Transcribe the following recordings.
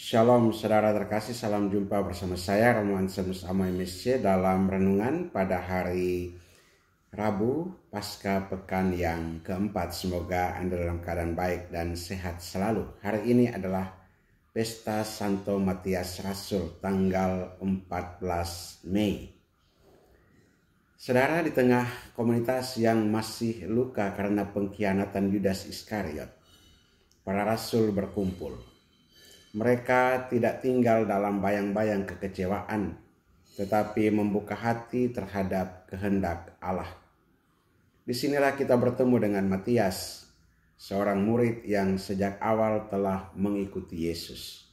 Shalom saudara terkasih, salam jumpa bersama saya Roman Semus Amai Mesye dalam renungan pada hari Rabu pasca pekan yang keempat. Semoga Anda dalam keadaan baik dan sehat selalu. Hari ini adalah Pesta Santo Matias Rasul tanggal 14 Mei. Saudara, di tengah komunitas yang masih luka karena pengkhianatan Yudas Iskariot, para rasul berkumpul. Mereka tidak tinggal dalam bayang-bayang kekecewaan, tetapi membuka hati terhadap kehendak Allah. Disinilah kita bertemu dengan Matias, seorang murid yang sejak awal telah mengikuti Yesus.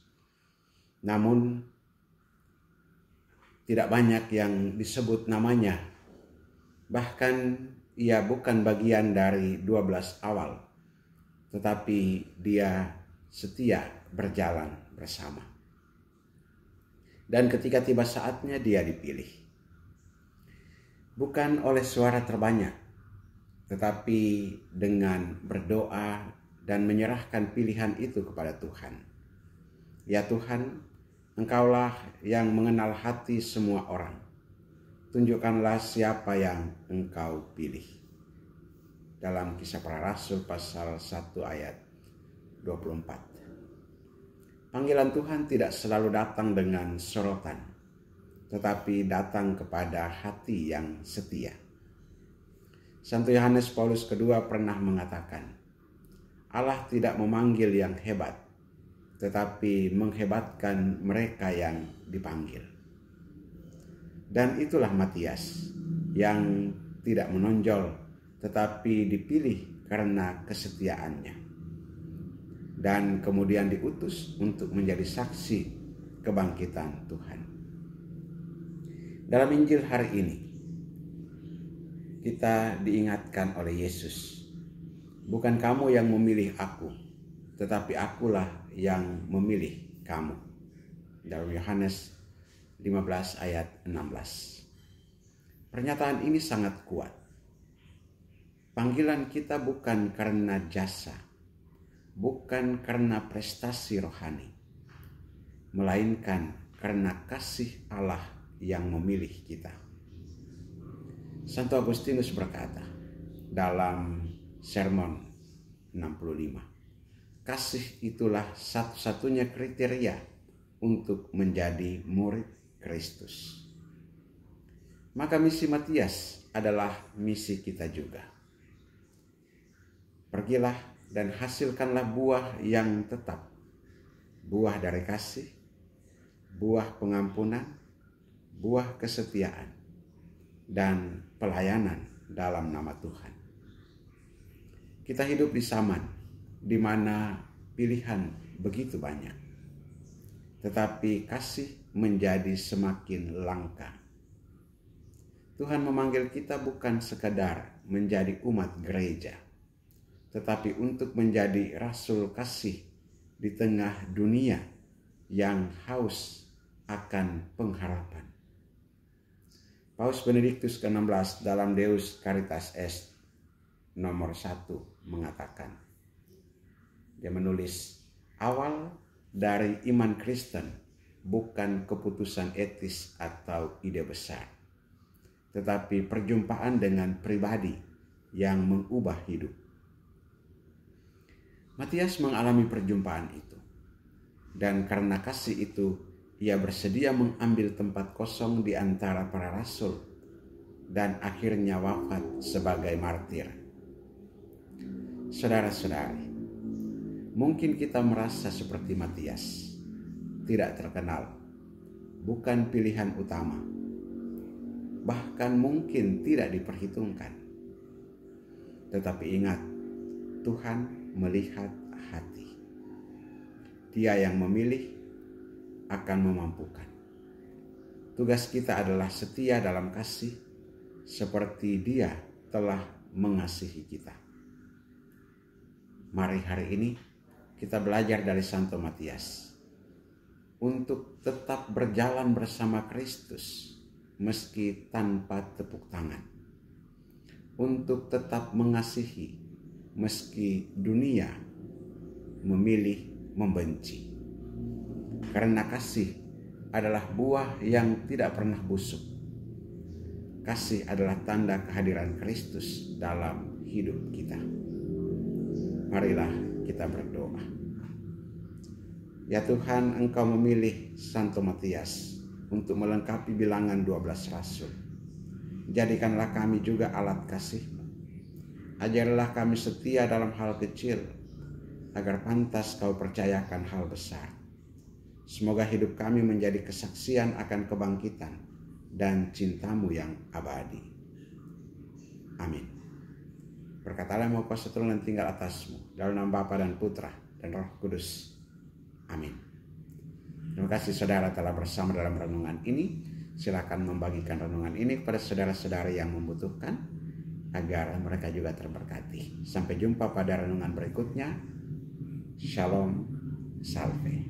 Namun, tidak banyak yang disebut namanya. Bahkan ia bukan bagian dari 12 awal, tetapi dia setia berjalan bersama. Dan ketika tiba saatnya dia dipilih. Bukan oleh suara terbanyak, tetapi dengan berdoa dan menyerahkan pilihan itu kepada Tuhan. Ya Tuhan, Engkaulah yang mengenal hati semua orang. Tunjukkanlah siapa yang Engkau pilih. Dalam Kisah Para Rasul pasal 1 ayat 24. Panggilan Tuhan tidak selalu datang dengan sorotan, tetapi datang kepada hati yang setia. Santo Yohanes Paulus II pernah mengatakan, Allah tidak memanggil yang hebat, tetapi menghebatkan mereka yang dipanggil. Dan itulah Matias yang tidak menonjol, tetapi dipilih karena kesetiaannya. Dan kemudian diutus untuk menjadi saksi kebangkitan Tuhan. Dalam Injil hari ini, kita diingatkan oleh Yesus, bukan kamu yang memilih aku, tetapi akulah yang memilih kamu. Dalam Yohanes 15 ayat 16. Pernyataan ini sangat kuat. Panggilan kita bukan karena jasa, bukan karena prestasi rohani, melainkan karena kasih Allah yang memilih kita. Santo Agustinus berkata dalam Sermon 65, kasih itulah satu-satunya kriteria untuk menjadi murid Kristus. Maka misi Matias adalah misi kita juga. Pergilah dan hasilkanlah buah yang tetap, buah dari kasih, buah pengampunan, buah kesetiaan, dan pelayanan dalam nama Tuhan. Kita hidup di zaman di mana pilihan begitu banyak, tetapi kasih menjadi semakin langka. Tuhan memanggil kita bukan sekadar menjadi umat gereja, tetapi untuk menjadi rasul kasih di tengah dunia yang haus akan pengharapan. Paus Benediktus ke-16 dalam Deus Caritas Est nomor 1 mengatakan, dia menulis, awal dari iman Kristen bukan keputusan etis atau ide besar, tetapi perjumpaan dengan pribadi yang mengubah hidup. Matias mengalami perjumpaan itu, dan karena kasih itu, ia bersedia mengambil tempat kosong di antara para rasul, dan akhirnya wafat sebagai martir. Saudara-saudari, mungkin kita merasa seperti Matias, tidak terkenal, bukan pilihan utama, bahkan mungkin tidak diperhitungkan. Tetapi ingat, Tuhan melihat hati. Dia yang memilih akan memampukan. Tugas kita adalah setia dalam kasih seperti Dia telah mengasihi kita. Mari hari ini kita belajar dari Santo Matias untuk tetap berjalan bersama Kristus meski tanpa tepuk tangan, untuk tetap mengasihi meski dunia memilih membenci. Karena kasih adalah buah yang tidak pernah busuk. Kasih adalah tanda kehadiran Kristus dalam hidup kita. Marilah kita berdoa. Ya Tuhan, Engkau memilih Santo Matias untuk melengkapi bilangan 12 rasul. Jadikanlah kami juga alat kasih-Mu. Ajarlah kami setia dalam hal kecil, agar pantas Kau percayakan hal besar. Semoga hidup kami menjadi kesaksian akan kebangkitan dan cinta-Mu yang abadi. Amin. Berkatalah mau kuasa Tuhan tinggal atas-Mu, dalam nama Bapa dan Putra dan Roh Kudus. Amin. Terima kasih saudara telah bersama dalam renungan ini. Silakan membagikan renungan ini kepada saudara-saudara yang membutuhkan, agar mereka juga terberkati. Sampai jumpa pada renungan berikutnya. Shalom, salve.